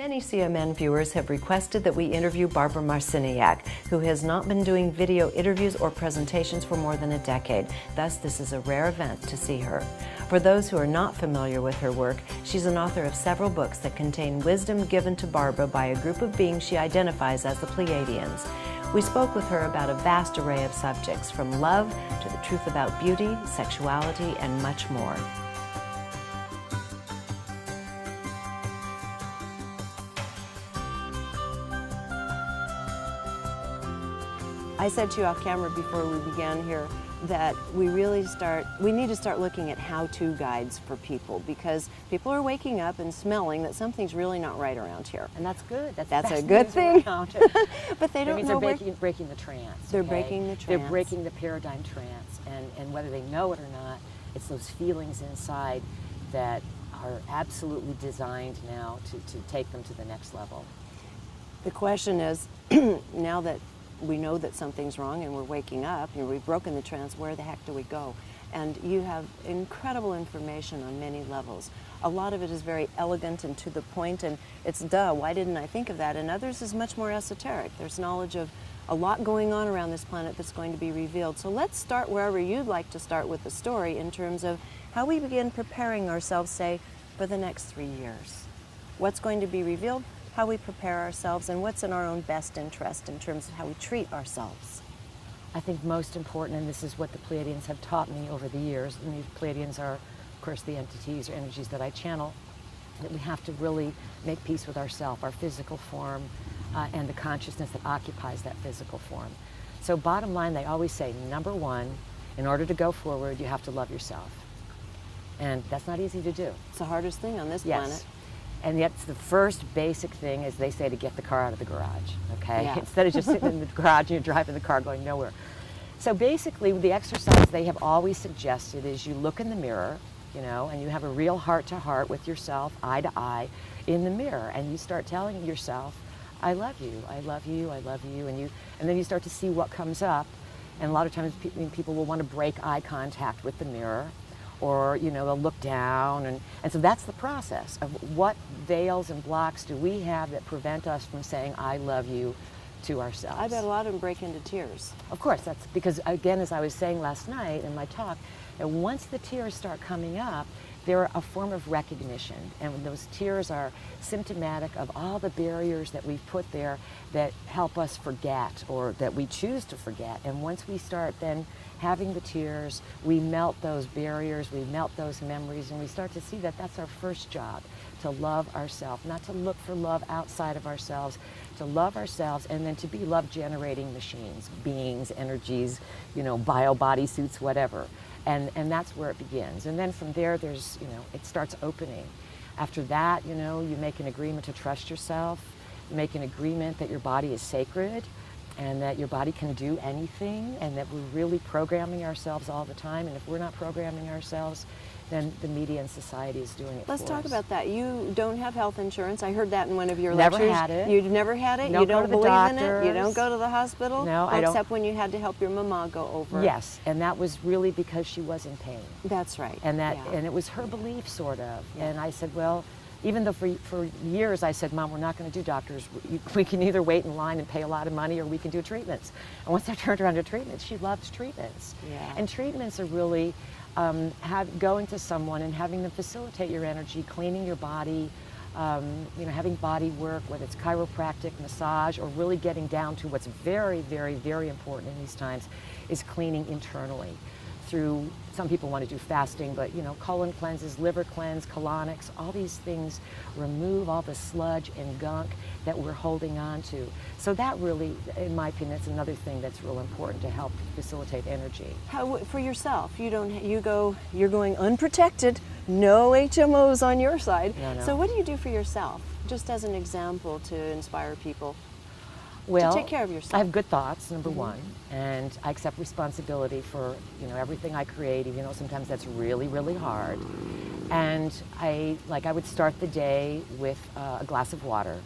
Many CMN viewers have requested that we interview Barbara Marciniak, who has not been doing video interviews or presentations for more than a decade. Thus, this is a rare event to see her. For those who are not familiar with her work, she's an author of several books that contain wisdom given to Barbara by a group of beings she identifies as the Pleiadians. We spoke with her about a vast array of subjects, from love to the truth about beauty, sexuality, and much more. I said to you off camera before we began here that we need to start looking at how-to guides for people, because people are waking up and smelling that something's really not right around here. And that's good. That's a good thing. But they don't know they're breaking the trance. They're breaking the trance. They're breaking the paradigm trance. And whether they know it or not, it's those feelings inside that are absolutely designed now to take them to the next level. The question is, now that we know that something's wrong and we're waking up, we've broken the trance, where the heck do we go? And you have incredible information on many levels. A lot of it is very elegant and to the point, and it's duh, why didn't I think of that? And others is much more esoteric. There's knowledge of a lot going on around this planet that's going to be revealed. So let's start wherever you'd like to start with the story, in terms of how we begin preparing ourselves, say, for the next 3 years. What's going to be revealed, how we prepare ourselves, and what's in our own best interest in terms of how we treat ourselves. I think most important, and this is what the Pleiadians have taught me over the years, and the Pleiadians are, of course, the entities or energies that I channel, that we have to really make peace with ourselves, our physical form, and the consciousness that occupies that physical form. So bottom line, they always say, number one, in order to go forward, you have to love yourself. And that's not easy to do. It's the hardest thing on this planet. And yet the first basic thing is, they say, to get the car out of the garage, okay? Yeah. Instead of just sitting in the garage and you're driving the car going nowhere. So basically, the exercise they have always suggested is you look in the mirror, and you have a real heart-to-heart with yourself, eye-to-eye, in the mirror, and you start telling yourself, I love you, I love you, I love you, and then you start to see what comes up. And a lot of times people will want to break eye contact with the mirror, or they'll look down, and so that's the process of what veils and blocks do we have that prevent us from saying I love you to ourselves. I bet a lot of them break into tears. Of course, that's because, again, as I was saying last night in my talk, that once the tears start coming up, they're a form of recognition, and those tears are symptomatic of all the barriers that we've put there that help us forget, or that we choose to forget. And once we start then having the tears, we melt those barriers, we melt those memories, and we start to see that that's our first job, to love ourselves, not to look for love outside of ourselves, to love ourselves, and then to be love-generating machines, beings, energies, bio bodysuits, whatever. And that's where it begins. And then from there, there's, it starts opening. After that, you make an agreement to trust yourself, you make an agreement that your body is sacred, and that your body can do anything, and that we're really programming ourselves all the time. And if we're not programming ourselves, then the media and society is doing it for us. Let's talk about that. You don't have health insurance. I heard that in one of your lectures. Never had it. You've never had it? Don't you don't go to the believe doctors. in it? You don't go to the hospital? No, I don't. Except when you had to help your mama go over. Yes, and that was really because she was in pain. That's right. And and it was her belief, sort of. Yeah. And I said, well, even though for years I said, Mom, we're not going to do doctors. We can either wait in line and pay a lot of money, or we can do treatments. And once I turned around to treatments, she loved treatments. Yeah. And treatments are really going to someone and having them facilitate your energy, cleaning your body, having body work, whether it's chiropractic, massage, or really getting down to what's very, very, very important in these times, is cleaning internally. Through, some people want to do fasting, but colon cleanses, liver cleanse, colonics, all these things remove all the sludge and gunk that we're holding on to. So that really, in my opinion, that's another thing that's real important to help facilitate energy. How, for yourself, you're going unprotected, no HMOs on your side. No. So what do you do for yourself, just as an example to inspire people? Well, to take care of yourself. I have good thoughts, number one, and I accept responsibility for everything I create, even though sometimes that's really, really hard. And I would start the day with a glass of water,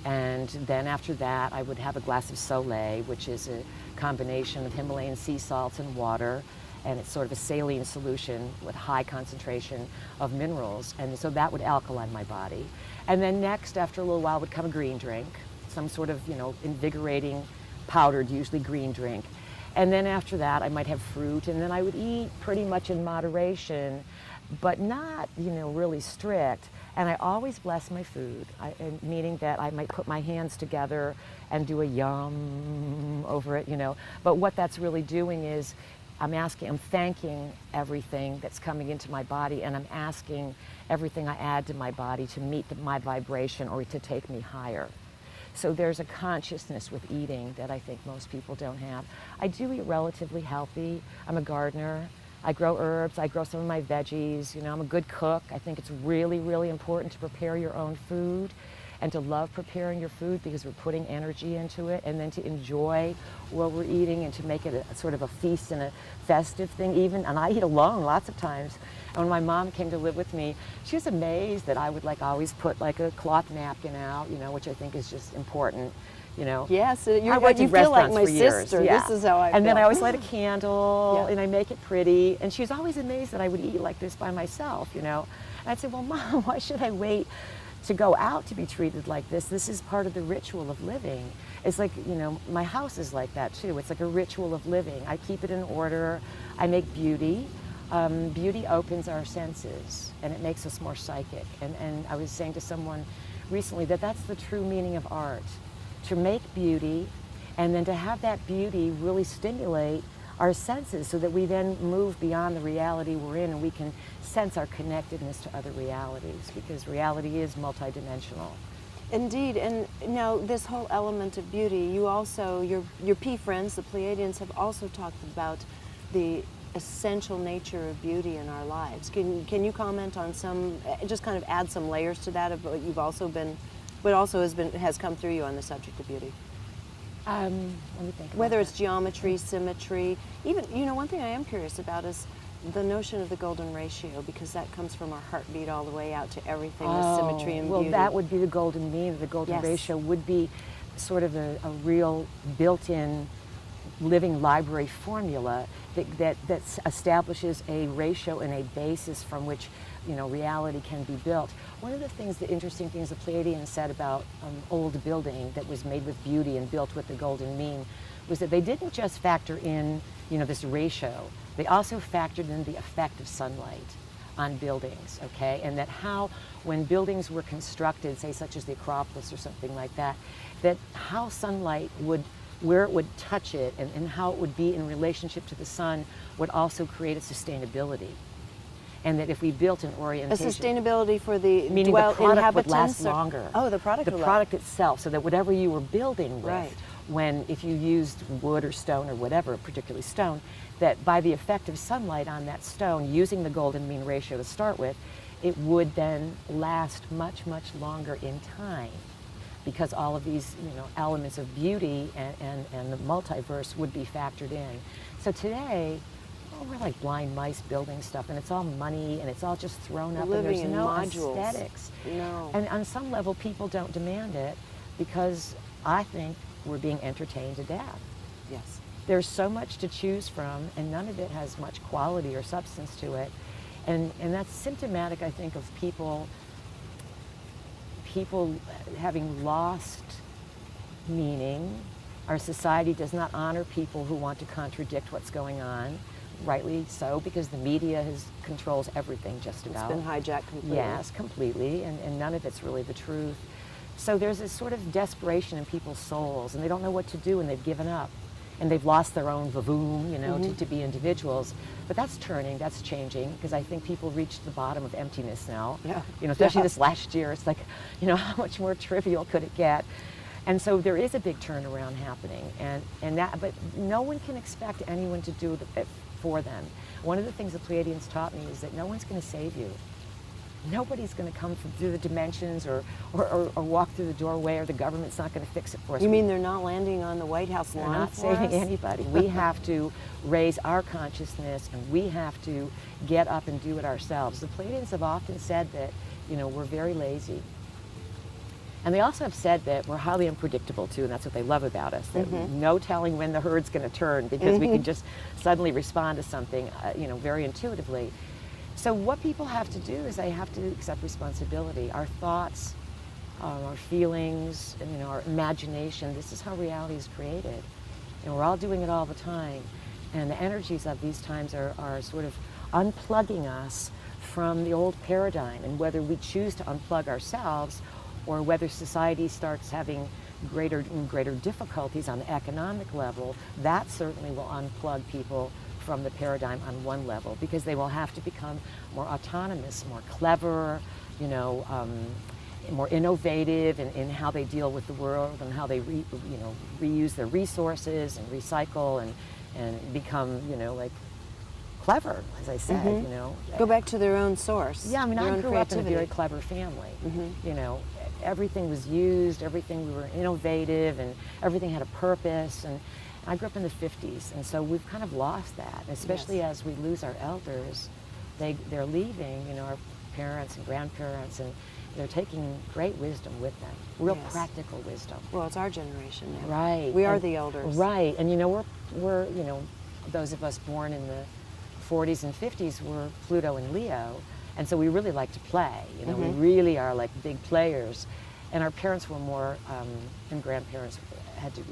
and then after that I would have a glass of Soleil, which is a combination of Himalayan sea salts and water, and it's sort of a saline solution with high concentration of minerals, and so that would alkaline my body. And then next, after a little while, would come a green drink, some sort of, you know, invigorating, powdered, usually green drink. And then after that, I might have fruit, and then I would eat pretty much in moderation, but not, you know, really strict. And I always bless my food, meaning that I might put my hands together and do a yum over it, you know. But what that's really doing is I'm thanking everything that's coming into my body, and I'm asking everything I add to my body to meet my vibration or to take me higher. So there's a consciousness with eating that I think most people don't have. I do eat relatively healthy. I'm a gardener. I grow herbs. I grow some of my veggies. You know, I'm a good cook. I think it's really, really important to prepare your own food and to love preparing your food because we're putting energy into it, and then to enjoy what we're eating and to make it a sort of a feast and a festive thing even. And I eat alone lots of times. And when my mom came to live with me, she was amazed that I would like always put like a cloth napkin out, you know, which I think is just important, you know. Yes, you in feel like my for years. sister. Yeah. This is how I feel. And then I always light a candle, Yeah. and I make it pretty. And she was always amazed that I would eat like this by myself, you know. And I'd say, well, Mom, why should I wait to go out to be treated like this? This is part of the ritual of living. It's like, you know, my house is like that too. It's like a ritual of living. I keep it in order. I make beauty. Beauty opens our senses, and it makes us more psychic. And I was saying to someone recently that that's the true meaning of art, to make beauty, and then to have that beauty really stimulate our senses so that we then move beyond the reality we're in, and we can sense our connectedness to other realities, because reality is multidimensional. Indeed, and now this whole element of beauty, you also, your P friends, the Pleiadians, have also talked about the essential nature of beauty in our lives. Can you comment on some, just kind of add some layers to that of what you've also been, what also has come through you on the subject of beauty? Let me think about Whether that. it's geometry, symmetry, even, you know, one thing I am curious about is the notion of the golden ratio, because that comes from our heartbeat all the way out to everything with symmetry and beauty. Well, that would be the golden mean. The golden Yes. ratio would be sort of a real built-in living library formula that establishes a ratio and a basis from which, you know, reality can be built. One of the interesting things the Pleiadians said about old building that was made with beauty and built with the golden mean was that they didn't just factor in, you know, this ratio. They also factored in the effect of sunlight on buildings, okay? And that how, when buildings were constructed, say such as the Acropolis or something like that, that how sunlight would, where it would touch it and how it would be in relationship to the sun would also create a sustainability. And that if we built an A orientation... sustainability for the meaning the product would inhabitants? last longer. Oh, the product The would product itself, so that whatever you were building with, Right. when, if you used wood or stone or whatever, particularly stone, that by the effect of sunlight on that stone, using the golden mean ratio to start with, it would then last much, much longer in time, because all of these, you know, elements of beauty and the multiverse would be factored in. So today, we're like blind mice building stuff, and it's all money, and it's all just thrown up, Living and in there's no modules. aesthetics. No. And on some level, people don't demand it because I think we're being entertained to death. Yes. There's so much to choose from, and none of it has much quality or substance to it. And that's symptomatic, I think, of people having lost meaning. Our society does not honor people who want to contradict what's going on, rightly so, because the media controls everything just about. It's been hijacked completely. Yes, completely, and none of it's really the truth. So there's this sort of desperation in people's souls, and they don't know what to do, and they've given up. And they've lost their own vavoom, you know, to be individuals. But that's turning, that's changing, because I think people reached the bottom of emptiness now. Yeah. You know, especially this last year, it's like, you know, how much more trivial could it get? And so there is a big turnaround happening, but no one can expect anyone to do it for them. One of the things the Pleiadians taught me is that no one's going to save you. Nobody's going to come through the dimensions or walk through the doorway, or the government's not going to fix it for us. You mean they're not landing on the White House lawn? They're not saving anybody. We have to raise our consciousness, and we have to get up and do it ourselves. The Pleiadians have often said that, you know, we're very lazy. And they also have said that we're highly unpredictable too, and that's what they love about us. That no telling when the herd's going to turn, because we can just suddenly respond to something, you know, very intuitively. So what people have to do is they have to accept responsibility. Our thoughts, our feelings, and, you know, our imagination. This is how reality is created, and we're all doing it all the time. And the energies of these times are sort of unplugging us from the old paradigm. And whether we choose to unplug ourselves, or whether society starts having greater and greater difficulties on the economic level, that certainly will unplug people from the paradigm on one level, because they will have to become more autonomous, more clever, you know, more innovative in how they deal with the world, and how they reuse their resources and recycle and become, you know, like clever, as I said, you know. Go back to their own source. Yeah, I mean, I grew up in a very creativity. clever family. You know, everything was used, everything, we were innovative, and everything had a purpose. And I grew up in the 50s, and so we've kind of lost that, especially as we lose our elders. They're leaving, you know, our parents and grandparents, and they're taking great wisdom with them, real practical wisdom. Well, it's our generation now. Right. We are the elders. Right, and you know, we're you know, those of us born in the 40s and 50s were Pluto and Leo, and so we really like to play. You know, we really are like big players, and our parents were more, and grandparents had to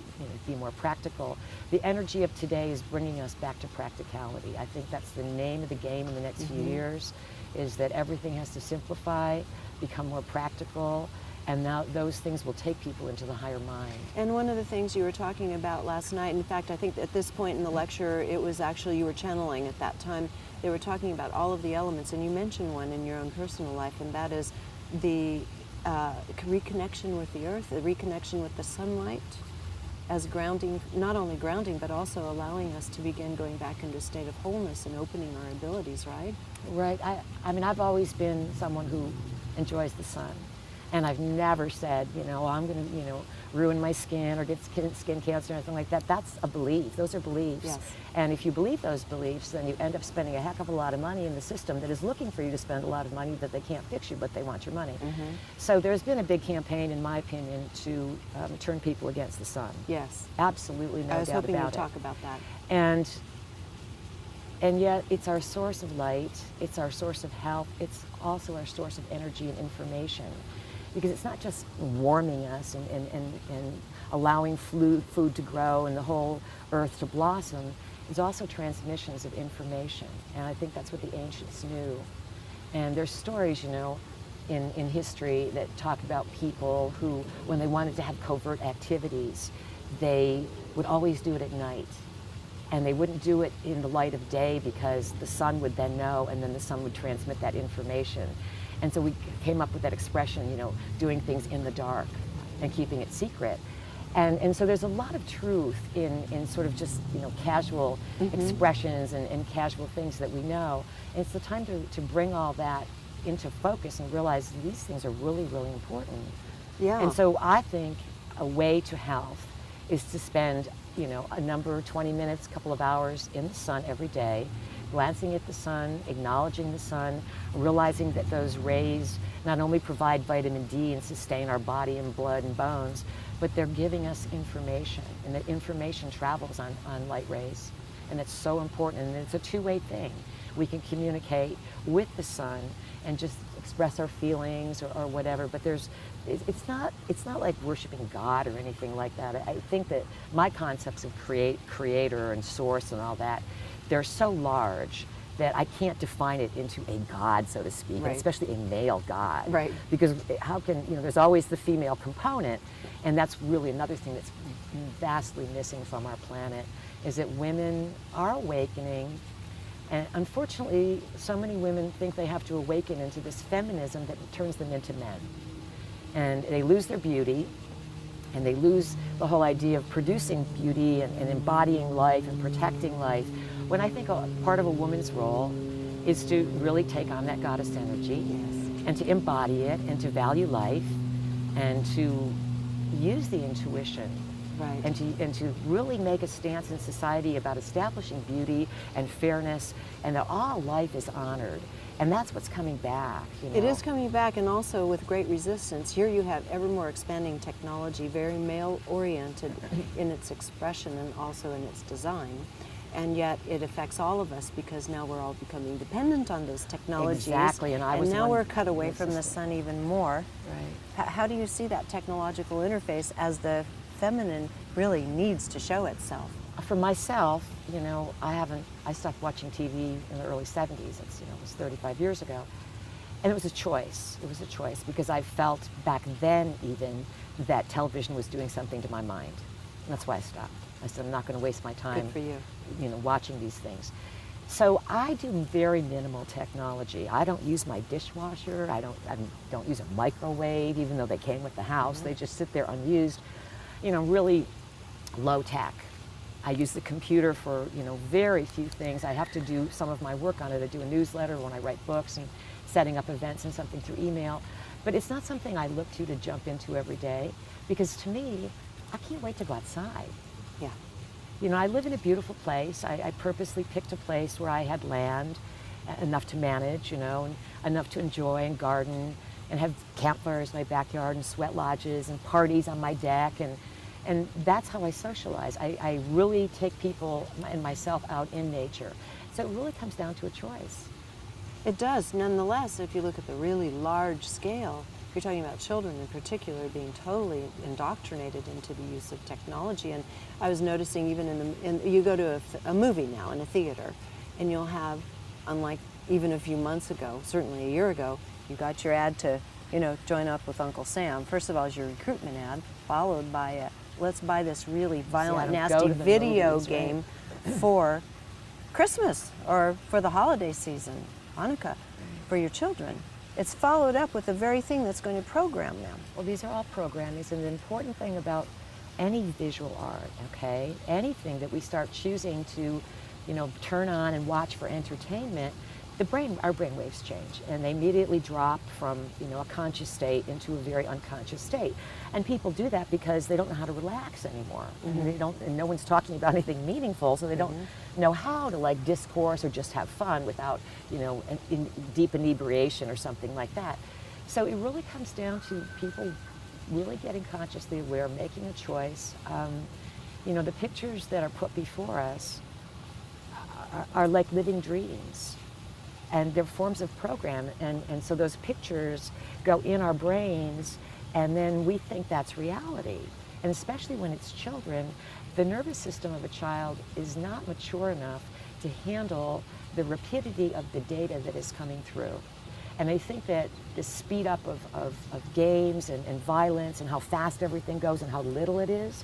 be more practical. The energy of today is bringing us back to practicality. I think that's the name of the game in the next few years, is that everything has to simplify, become more practical, and now those things will take people into the higher mind. And one of the things you were talking about last night, in fact, I think at this point in the lecture, it was actually you were channeling at that time. They were talking about all of the elements, and you mentioned one in your own personal life, and that is the reconnection with the earth, the reconnection with the sunlight, as grounding, not only grounding, but also allowing us to begin going back into a state of wholeness and opening our abilities, right? Right. I mean, I've always been someone who enjoys the sun. And I've never said, you know, I'm going to, you know, ruin my skin or get skin cancer or anything like that. That's a belief. Those are beliefs. Yes. And if you believe those beliefs, then you end up spending a heck of a lot of money in the system that is looking for you to spend a lot of money that they can't fix you, but they want your money. So there's been a big campaign, in my opinion, to turn people against the sun. Yes. Absolutely, no doubt I was hoping about you'd it. talk about that. And yet it's our source of light, it's our source of health, it's also our source of energy and information. Because it's not just warming us and allowing food to grow and the whole earth to blossom, it's also transmissions of information. And I think that's what the ancients knew. And there's stories, you know, in history that talk about people who, when they wanted to have covert activities, they would always do it at night. And they wouldn't do it in the light of day, because the sun would then know, and then the sun would transmit that information. And so we came up with that expression, you know, doing things in the dark and keeping it secret. And so there's a lot of truth in sort of just, you know, casual expressions and casual things that we know. And it's the time to bring all that into focus and realize these things are really, really important. Yeah. And so I think a way to health is to spend, you know, 20 minutes, couple of hours in the sun every day, glancing at the sun, acknowledging the sun, realizing that those rays not only provide vitamin D and sustain our body and blood and bones, but they're giving us information, and that information travels on light rays. And it's so important, and it's a two-way thing. We can communicate with the sun and just express our feelings or whatever, but it's not like worshiping God or anything like that. I think that my concepts of creator and source and all that, they're so large that I can't define it into a God, so to speak, and especially a male God. Right. Because how can, you know, there's always the female component, and that's really another thing that's vastly missing from our planet, is that women are awakening. And unfortunately, so many women think they have to awaken into this feminism that turns them into men. And they lose their beauty, and they lose the whole idea of producing beauty and embodying life and protecting life. When I think part of a woman's role is to really take on that goddess energy and to embody it and to value life and to use the intuition Right. And to really make a stance in society about establishing beauty and fairness, and that all life is honored. And that's what's coming back. You know? It is coming back, and also with great resistance. Here you have ever more expanding technology, very male-oriented in its expression and also in its design. And yet it affects all of us because now we're all becoming dependent on those technologies. Exactly, and now we're cut away from the sun even more. Right. How do you see that technological interface as the feminine really needs to show itself? For myself, you know, I stopped watching TV in the early 70s. It's, you know, it was 35 years ago. And it was a choice. It was a choice because I felt back then even that television was doing something to my mind. And that's why I stopped. I said, I'm not going to waste my time, Good for you, know, watching these things. So I do very minimal technology. I don't use my dishwasher. I don't use a microwave, even though they came with the house. They just sit there unused. You know, really low tech. I use the computer for, you know, very few things. I have to do some of my work on it. I do a newsletter when I write books and setting up events and something through email. But it's not something I look to jump into every day, because to me, I can't wait to go outside. Yeah. You know, I live in a beautiful place. I purposely picked a place where I had land, enough to manage, you know, and enough to enjoy and garden and have campfires in my backyard and sweat lodges and parties on my deck. And that's how I socialize. I really take people and myself out in nature. So it really comes down to a choice. It does. Nonetheless, if you look at the really large scale, you're talking about children in particular being totally indoctrinated into the use of technology. And I was noticing even you go to a movie now in a theater, and you'll have, unlike even a few months ago, certainly a year ago, you got your ad to, you know, join up with Uncle Sam. First of all, is your recruitment ad, followed by a, let's buy this really violent, nasty video game for Christmas or for the holiday season, Hanukkah, for your children. It's followed up with the very thing that's going to program them. Well, these are all programming, and the important thing about any visual art, okay, anything that we start choosing to, you know, turn on and watch for entertainment, our brain waves change, and they immediately drop from, you know, a conscious state into a very unconscious state. And people do that because they don't know how to relax anymore. And no one's talking about anything meaningful, so they don't know how to like discourse or just have fun without, you know, in deep inebriation or something like that. So it really comes down to people really getting consciously aware, making a choice. You know, the pictures that are put before us are like living dreams. And they're forms of program, and so those pictures go in our brains, and then we think that's reality. And especially when it's children, the nervous system of a child is not mature enough to handle the rapidity of the data that is coming through. And I think that the speed up of games and violence and how fast everything goes and how little it is,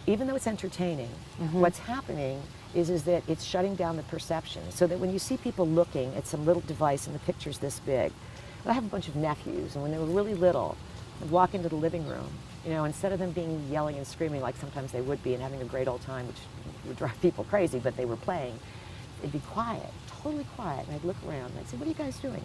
even though it's entertaining, what's happening is that it's shutting down the perception. So that when you see people looking at some little device and the picture's this big, I have a bunch of nephews, and when they were really little, I'd walk into the living room, you know, instead of them being yelling and screaming like sometimes they would be and having a great old time, which would drive people crazy, but they were playing, it'd be quiet, totally quiet, and I'd look around and I'd say, what are you guys doing?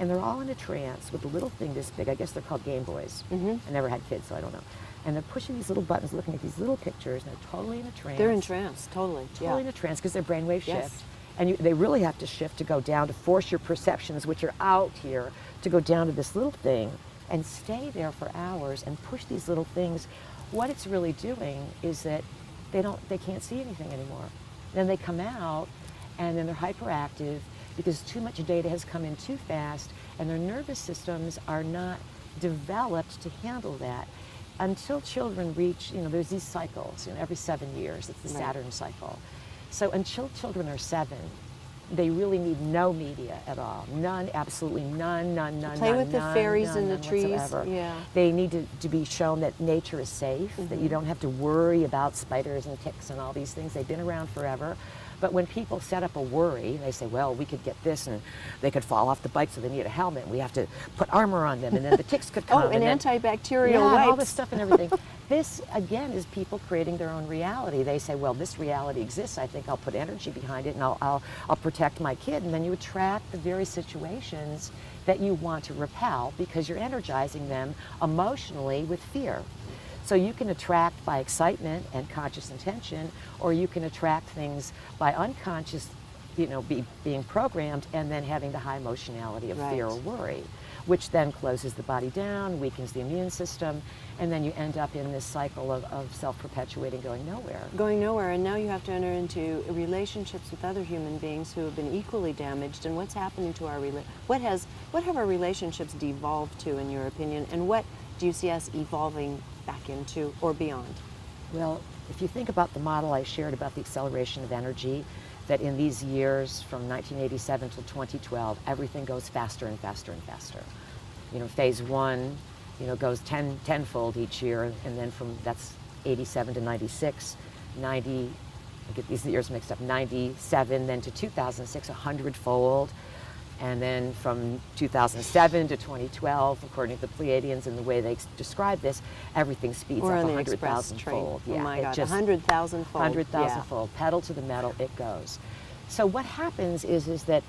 And they're all in a trance with a little thing this big. I guess they're called Game Boys. I never had kids, so I don't know. And they're pushing these little buttons, looking at these little pictures, and they're totally in a trance. They're in trance, totally. Totally in a trance, because their brainwaves Yes. shift. And they really have to shift to go down, to force your perceptions, which are out here, to go down to this little thing and stay there for hours and push these little things. What it's really doing is that they can't see anything anymore. Then they come out, and then they're hyperactive because too much data has come in too fast, and their nervous systems are not developed to handle that. Until children reach, you know, there's these cycles, you know, every 7 years, it's the Saturn cycle. So until children are 7, they really need no media at all. None, absolutely none. Play with the fairies in the trees. Whatsoever. Yeah. They need to be shown that nature is safe, that you don't have to worry about spiders and ticks and all these things. They've been around forever. But when people set up a worry, and they say, well, we could get this, and they could fall off the bike, so they need a helmet, and we have to put armor on them, and then the ticks could come. And antibacterial wipes. wipes. All this stuff and everything. This, again, is people creating their own reality. They say, well, this reality exists. I think I'll put energy behind it, and I'll protect my kid. And then you attract the very situations that you want to repel because you're energizing them emotionally with fear. So you can attract by excitement and conscious intention, or you can attract things by unconscious, being programmed and then having the high emotionality of fear or worry, which then closes the body down, weakens the immune system, and then you end up in this cycle of self-perpetuating, going nowhere. Going nowhere, and now you have to enter into relationships with other human beings who have been equally damaged. And what's happening to our what have our relationships devolved to, in your opinion, and what do you see us evolving back into or beyond? Well, if you think about the model I shared about the acceleration of energy, that in these years from 1987 till 2012, everything goes faster and faster and faster. Phase one, goes tenfold each year, and then that's 87 to 96, 90, I get these years mixed up, 97, then to 2006, 100-fold. And then from 2007 to 2012, according to the Pleiadians and the way they describe this, everything speeds up 100,000-fold. Yeah, oh my God, 100,000-fold. 100,000-fold, pedal to the metal, it goes. So what happens is that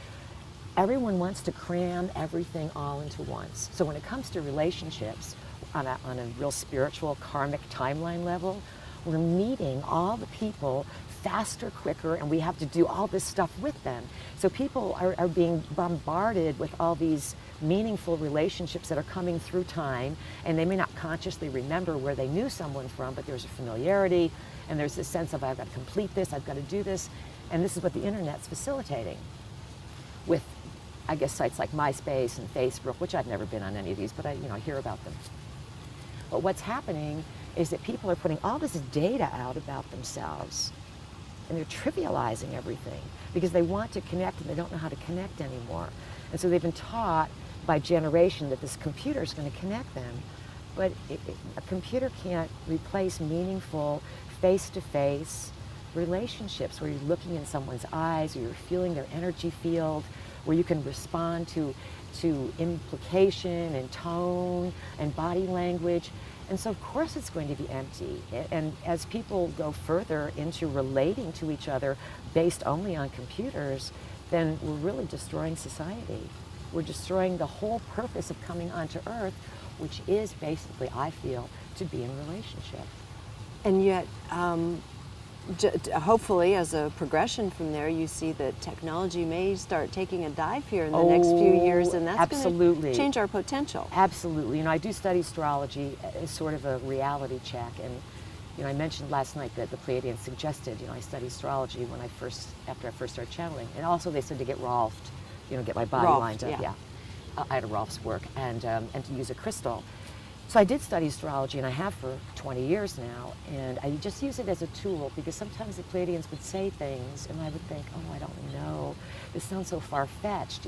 everyone wants to cram everything all into once. So when it comes to relationships, on a real spiritual, karmic timeline level, we're meeting all the people faster, quicker, and we have to do all this stuff with them. So people are being bombarded with all these meaningful relationships that are coming through time, and they may not consciously remember where they knew someone from, but there's a familiarity, and there's this sense of, I've got to complete this, I've got to do this, and this is what the internet's facilitating with, I guess, sites like MySpace and Facebook, which I've never been on any of these, but I hear about them. But what's happening is that people are putting all this data out about themselves, and they're trivializing everything because they want to connect and they don't know how to connect anymore. And so they've been taught by generation that this computer is going to connect them. But a computer can't replace meaningful face-to-face relationships where you're looking in someone's eyes, or you're feeling their energy field, where you can respond to implication and tone and body language. And so of course it's going to be empty. And as people go further into relating to each other based only on computers, then we're really destroying society. We're destroying the whole purpose of coming onto Earth, which is basically, I feel, to be in relationship. And yet, hopefully, as a progression from there, you see that technology may start taking a dive here in the next few years, and that's going to change our potential. Absolutely. I do study astrology as sort of a reality check, and I mentioned last night that the Pleiadians suggested, I study astrology after I first started channeling, and also they said to get Rolfed, get my body lined up. Yeah. I had a Rolf's work, and to use a crystal. So I did study astrology, and I have for 20 years now, and I just use it as a tool because sometimes the Pleiadians would say things, and I would think, oh, I don't know, this sounds so far-fetched,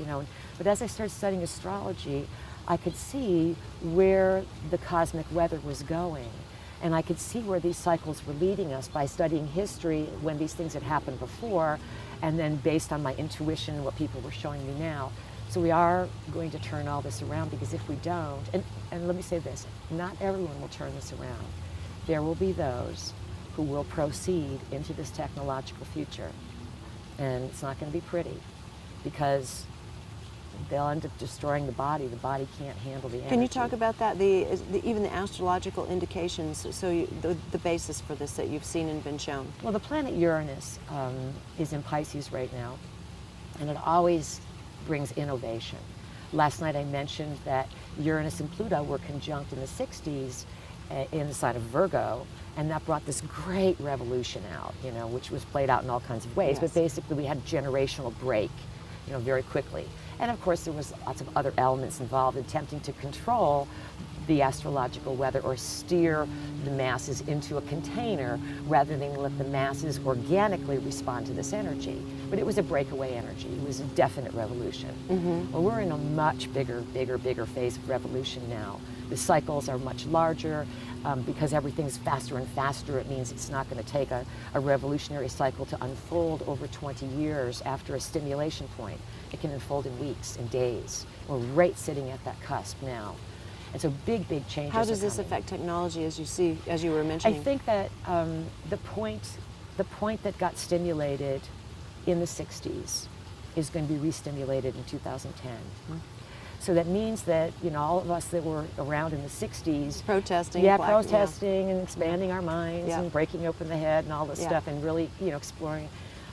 But as I started studying astrology, I could see where the cosmic weather was going, and I could see where these cycles were leading us by studying history when these things had happened before, and then based on my intuition and what people were showing me now. So we are going to turn all this around, because if we don't, and let me say this, not everyone will turn this around. There will be those who will proceed into this technological future. And it's not going to be pretty, because they'll end up destroying the body. The body can't handle the energy. Can you talk about that, even the astrological indications, so the basis for this that you've seen and been shown? Well, the planet Uranus is in Pisces right now, and it always brings innovation. Last night I mentioned that Uranus and Pluto were conjunct in the 60s in the sign of Virgo, and that brought this great revolution out, which was played out in all kinds of ways. Yes. But basically we had a generational break, very quickly. And of course there was lots of other elements involved in attempting to control the astrological weather, or steer the masses into a container rather than let the masses organically respond to this energy. But it was a breakaway energy. It was a definite revolution. Mm-hmm. Well, we're in a much bigger phase of revolution now. The cycles are much larger. Because everything's faster and faster, it means it's not going to take a revolutionary cycle to unfold over 20 years after a stimulation point. It can unfold in weeks, in days. We're right sitting at that cusp now. And so big changes. How does this affect technology, as you were mentioning? I think that the point that got stimulated in the 60s is going to be re-stimulated in 2010. Mm-hmm. So that means that, you know, all of us that were around in the 60s, Protesting. yeah, black- protesting and expanding our minds Yeah. and breaking open the head and all this Yeah. stuff, and really, you know, exploring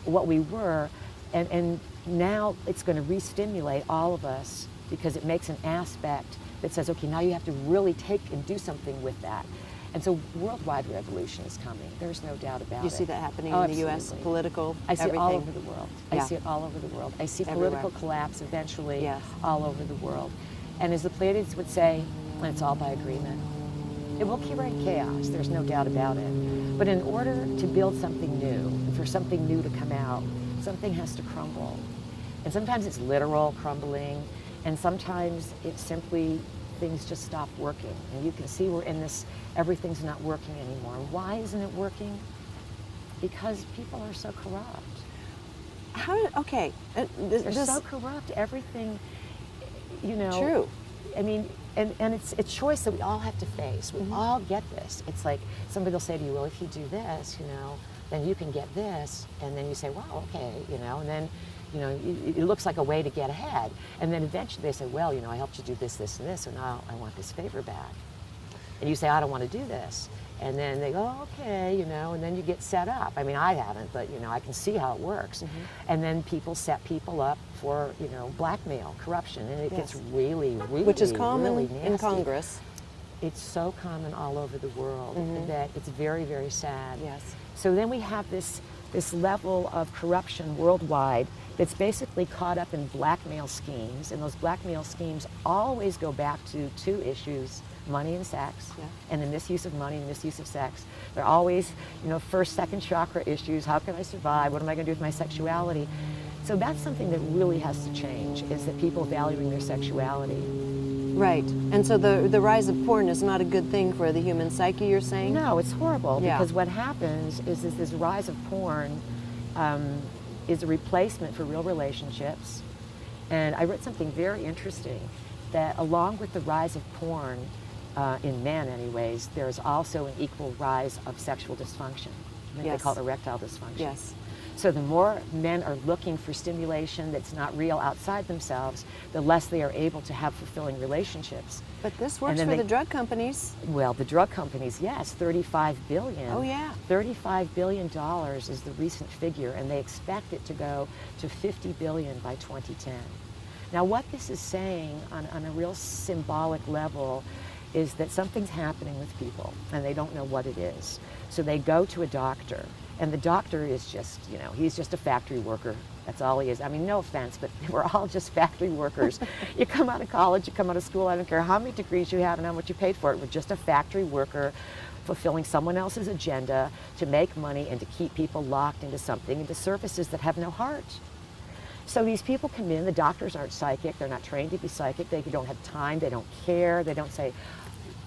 what we were. And now it's going to re-stimulate all of us, because it makes an aspect that says, okay, now you have to really take and do something with that. And so worldwide revolution is coming. There's no doubt about it. You see that happening Oh, in the U.S. absolutely. political, I see everything. it all over the world. Yeah. I see it all over the world. I see Everywhere. political collapse eventually Yes. all over the world. And as the Pleiadians would say, it's all by agreement. It will create chaos, there's no doubt about it. But in order to build something new, and for something new to come out, something has to crumble. And sometimes it's literal crumbling, and sometimes it's simply things just stop working. And you can see we're in this, everything's not working anymore. Why isn't it working? Because people are so corrupt. Okay. They're so corrupt. Everything, you know. True. I mean, and it's a choice that we all have to face. We all get this. It's like somebody will say to you, well, if you do this, you know, then you can get this. And then you say, wow, okay, you know, and then, you know, it looks like a way to get ahead. And then eventually they say, well, you know, I helped you do this, this, and this, and now I want this favor back. And you say, I don't want to do this. And then they go, oh, okay, you know, and then you get set up. I mean, I haven't, but, you know, I can see how it works. And then people set people up for, you know, blackmail, corruption, and it gets really, really, Which is common really nasty. in Congress. It's so common all over the world that it's very, very sad. Yes. So then we have this level of corruption worldwide that's basically caught up in blackmail schemes, and those blackmail schemes always go back to two issues: money and sex, and the misuse of money and misuse of sex. They're always, you know, first, second chakra issues. How can I survive? What am I going to do with my sexuality? So that's something that really has to change, is that people valuing their sexuality. Right. And so the rise of porn is not a good thing for the human psyche, you're saying? No, it's horrible, Yeah. because what happens is this rise of porn is a replacement for real relationships. And I read something very interesting, that along with the rise of porn, in men anyways, there's also an equal rise of sexual dysfunction. I think Yes. they call it erectile dysfunction. Yes. So the more men are looking for stimulation that's not real outside themselves, the less they are able to have fulfilling relationships. But this works then for they- the drug companies. Well, the drug companies, yes, $35 billion. Oh, yeah. $35 billion is the recent figure, and they expect it to go to $50 billion by 2010. Now, what this is saying on a real symbolic level is that something's happening with people, and they don't know what it is. So they go to a doctor, and the doctor is just, you know, he's just a factory worker. That's all he is. I mean, no offense, but we're all just factory workers. You come out of college, you come out of school, I don't care how many degrees you have and how much you paid for it, we're just a factory worker fulfilling someone else's agenda to make money and to keep people locked into something, into services that have no heart. So these people come in, the doctors aren't psychic, they're not trained to be psychic, they don't have time, they don't care, they don't say,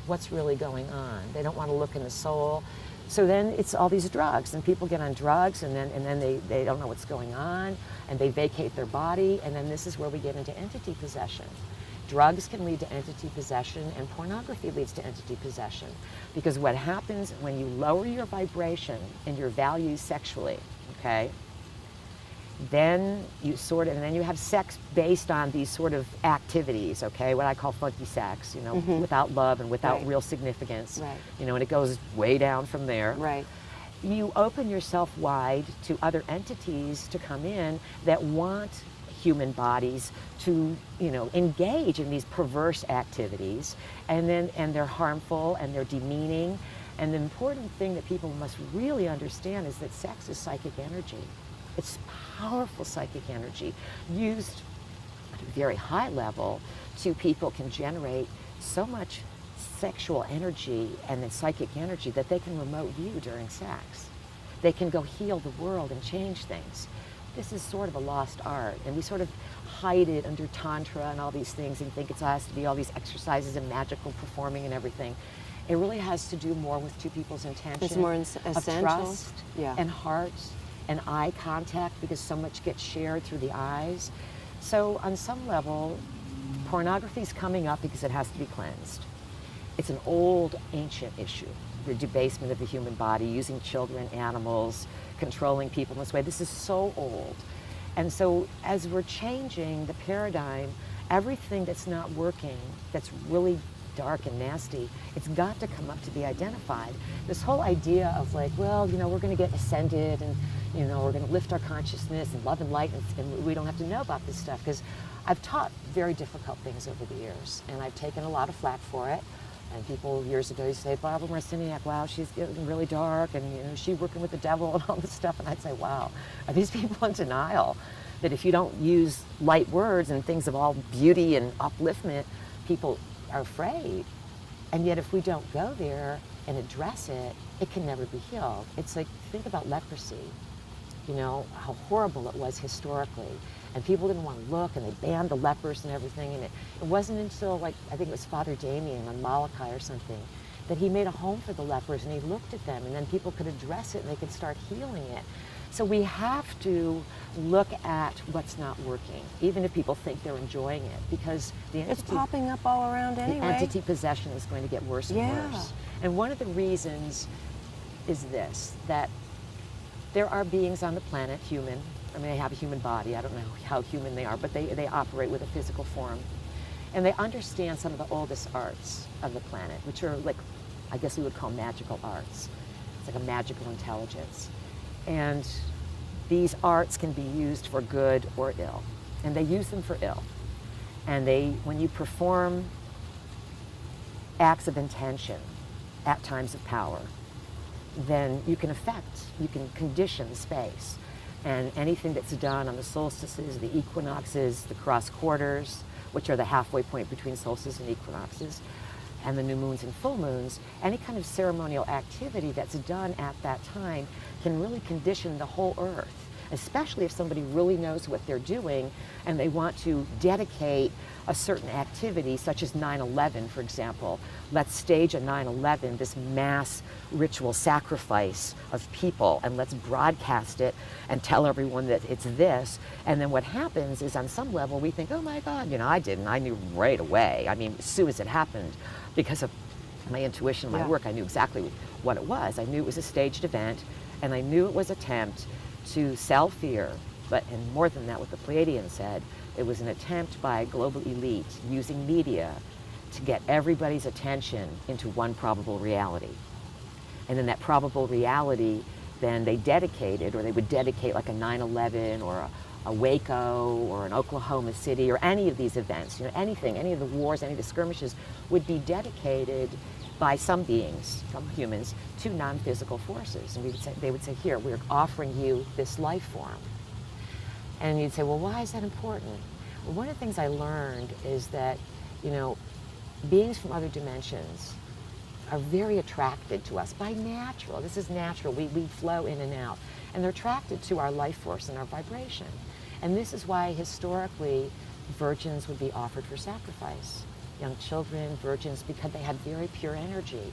what's really going on? They don't want to look in the soul. So then it's all these drugs, and people get on drugs, and then they don't know what's going on, and they vacate their body, and then this is where we get into entity possession. Drugs can lead to entity possession, and pornography leads to entity possession. Because what happens when you lower your vibration and your values sexually, okay, then you sort of, and then you have sex based on these sort of activities, okay, what I call funky sex, you know, without love and without Right. real significance, Right. you know, and it goes way down from there. Right. You open yourself wide to other entities to come in that want human bodies to, you know, engage in these perverse activities, and they're harmful and they're demeaning. And the important thing that people must really understand is that sex is psychic energy. It's powerful psychic energy used at a very high level. Two people can generate so much sexual energy and then psychic energy that they can remote view during sex. They can go heal the world and change things. This is sort of a lost art, and we sort of hide it under tantra and all these things and think it has to be all these exercises and magical performing and everything. It really has to do more with two people's intention. It's more of essential. trust Yeah. and heart and eye contact, because so much gets shared through the eyes. So on some level, pornography is coming up because it has to be cleansed. It's an old, ancient issue, the debasement of the human body, using children, animals, controlling people in this way. This is so old. And so as we're changing the paradigm everything that's not working, that's really dark and nasty, it's got to come up to be identified. This whole idea of like, well, you know, we're going to get ascended and, you know, we're going to lift our consciousness and love and light and we don't have to know about this stuff, because I've taught very difficult things over the years and I've taken a lot of flack for it. And people years ago used to say, Barbara Marciniak, wow, she's getting really dark and, you know, she's working with the devil and all this stuff. And I'd say, wow, are these people in denial that if you don't use light words and things of all beauty and upliftment, people are afraid? And yet if we don't go there and address it, it can never be healed. It's like, think about leprosy, you know, how horrible it was historically. And people didn't want to look, and they banned the lepers and everything. And it wasn't until, like, I think it was Father Damien on Molokai or something, that he made a home for the lepers, and he looked at them, and then people could address it, and they could start healing it. So we have to look at what's not working, even if people think they're enjoying it, because the entity, it's popping up all around anyway. The entity possession is going to get worse and worse. And one of the reasons is this, that there are beings on the planet, human. I mean, they have a human body. I don't know how human they are, but they operate with a physical form. And they understand some of the oldest arts of the planet, which are like, I guess we would call magical arts. It's like a magical intelligence. And these arts can be used for good or ill. And they use them for ill. And when you perform acts of intention at times of power, then you can condition space. And anything that's done on the solstices, the equinoxes, the cross quarters, which are the halfway point between solstices and equinoxes, and the new moons and full moons, any kind of ceremonial activity that's done at that time can really condition the whole earth, especially if somebody really knows what they're doing and they want to dedicate a certain activity, such as 9/11, for example. Let's stage a 9/11, this mass ritual sacrifice of people, and let's broadcast it and tell everyone that it's this. And then what happens is, on some level, we think, oh my God, you know, I knew right away. I mean, as soon as it happened, because of my intuition, my work, I knew exactly what it was. I knew it was a staged event, and I knew it was an attempt to sell fear. And more than that, what the Pleiadian said, it was an attempt by a global elite using media to get everybody's attention into one probable reality. And then that probable reality, then they dedicated, or they would dedicate like a 9/11 or a Waco or an Oklahoma City or any of these events, you know, anything, any of the wars, any of the skirmishes would be dedicated by some beings, some humans, to non-physical forces. And they would say, here, we're offering you this life form. And you'd say, well, why is that important? Well, one of the things I learned is that, you know, beings from other dimensions are very attracted to us by natural. This is natural. We flow in and out. And they're attracted to our life force and our vibration. And this is why historically virgins would be offered for sacrifice. Young children, virgins, because they had very pure energy.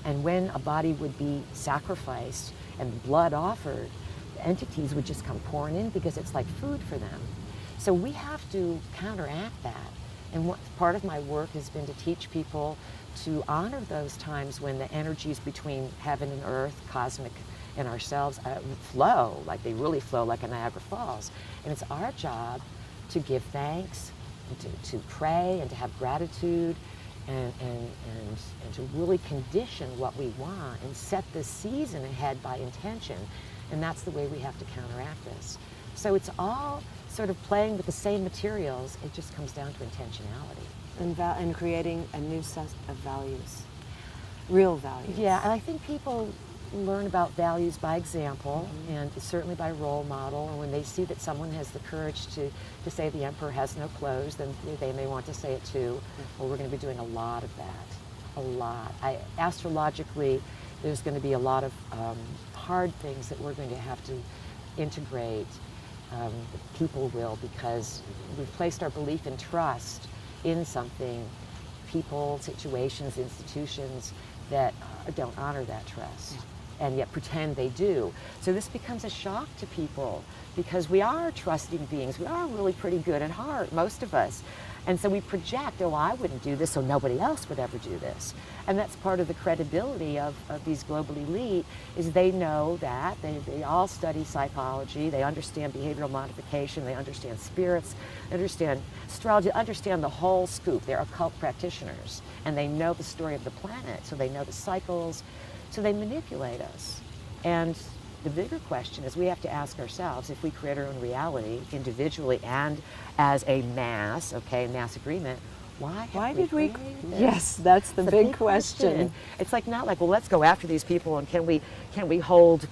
And when a body would be sacrificed and blood offered, entities would just come pouring in because it's like food for them. So we have to counteract that. And part of my work has been to teach people to honor those times when the energies between heaven and earth, cosmic and ourselves, flow, like they really flow like a Niagara Falls. And it's our job to give thanks, and to pray, and to have gratitude, and to really condition what we want and set the season ahead by intention. And that's the way we have to counteract this. So it's all sort of playing with the same materials. It just comes down to intentionality. And creating a new set of values, real values. Yeah, and I think people learn about values by example, and certainly by role model. And when they see that someone has the courage to say the emperor has no clothes, then they may want to say it too. Well, we're going to be doing a lot of that, a lot. Astrologically, there's going to be a lot of hard things that we're going to have to integrate. People will, because we've placed our belief and trust in something, people, situations, institutions that don't honor that trust, and yet pretend they do. So this becomes a shock to people, because we are trusting beings. We are really pretty good at heart, most of us. And so we project, oh, I wouldn't do this, so nobody else would ever do this. And that's part of the credibility of these global elite, is they know that, they all study psychology, they understand behavioral modification, they understand spirits, they understand astrology, understand the whole scoop. They're occult practitioners, and they know the story of the planet, so they know the cycles, so they manipulate us. And the bigger question is we have to ask ourselves, if we create our own reality individually and as a mass, okay, mass agreement, why did we create this? Yes, that's the big question. It's like, not like, well, let's go after these people, and can we hold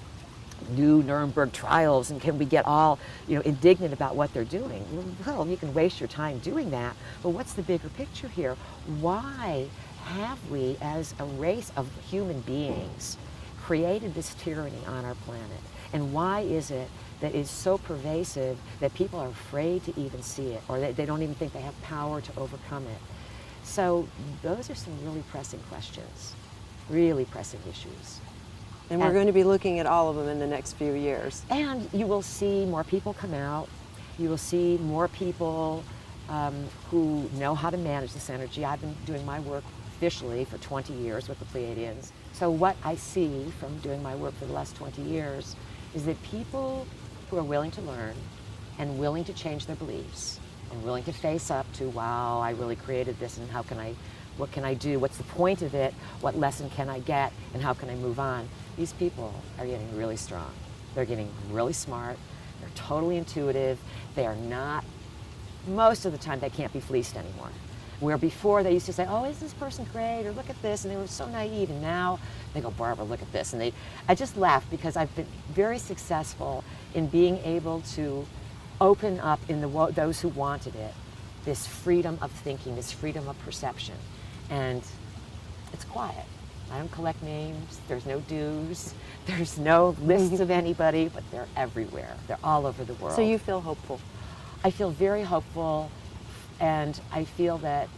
new Nuremberg trials, and can we get all, indignant about what they're doing? Well, you can waste your time doing that, but what's the bigger picture here? Why have we, as a race of human beings, created this tyranny on our planet? And why is it that is so pervasive that people are afraid to even see it, or they don't even think they have power to overcome it? So those are some really pressing questions, really pressing issues. And we're going to be looking at all of them in the next few years. And you will see more people come out. You will see more people who know how to manage this energy. I've been doing my work officially for 20 years with the Pleiadians. So what I see from doing my work for the last 20 years is that people who are willing to learn and willing to change their beliefs and willing to face up to, wow, I really created this, and what can I do? What's the point of it? What lesson can I get? And how can I move on? These people are getting really strong. They're getting really smart. They're totally intuitive. They are not, most of the time, they can't be fleeced anymore. Where before they used to say, oh, is this person great? Or look at this. And they were so naive. And now they go, Barbara, look at this. And I just laugh, because I've been very successful in being able to open up in those who wanted it, this freedom of thinking, this freedom of perception. And it's quiet. I don't collect names. There's no dues. There's no lists of anybody, but they're everywhere. They're all over the world. So you feel hopeful? I feel very hopeful. And I feel that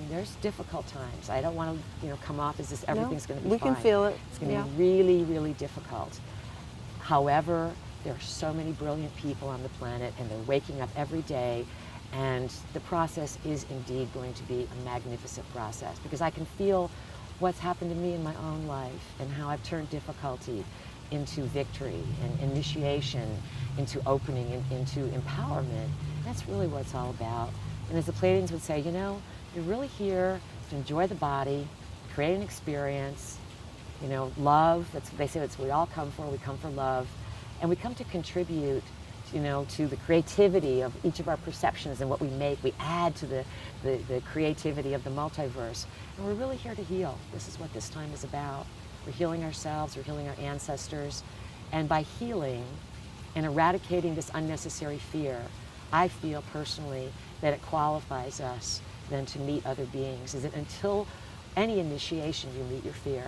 there's difficult times. I don't want to, come off as this everything's going to be fine. We can feel it. It's going to be really, really difficult. However, there are so many brilliant people on the planet, and they're waking up every day, and the process is indeed going to be a magnificent process, because I can feel what's happened to me in my own life, and how I've turned difficulty into victory and initiation, into opening, and into empowerment. That's really what it's all about. And as the Pleiadians would say, you're really here to enjoy the body, create an experience, love. They say that's what we all come for. We come for love. And we come to contribute, to the creativity of each of our perceptions and what we make. We add to the creativity of the multiverse. And we're really here to heal. This is what this time is about. We're healing ourselves. We're healing our ancestors. And by healing and eradicating this unnecessary fear, I feel personally that it qualifies us then to meet other beings. Is that until any initiation, you meet your fear.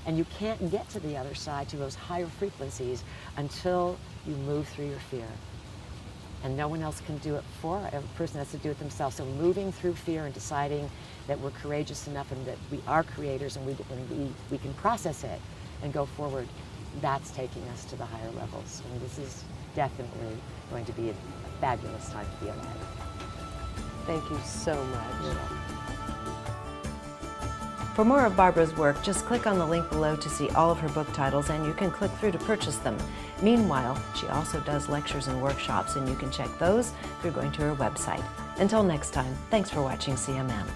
And you can't get to the other side, to those higher frequencies, until you move through your fear. And no one else can do it for us. Every person has to do it themselves. So moving through fear and deciding that we're courageous enough and that we are creators, and we can process it and go forward, that's taking us to the higher levels. And this is definitely going to be a fabulous time to be alive. Thank you so much. For more of Barbara's work, just click on the link below to see all of her book titles, and you can click through to purchase them. Meanwhile, she also does lectures and workshops, and you can check those through going to her website. Until next time, thanks for watching CMM.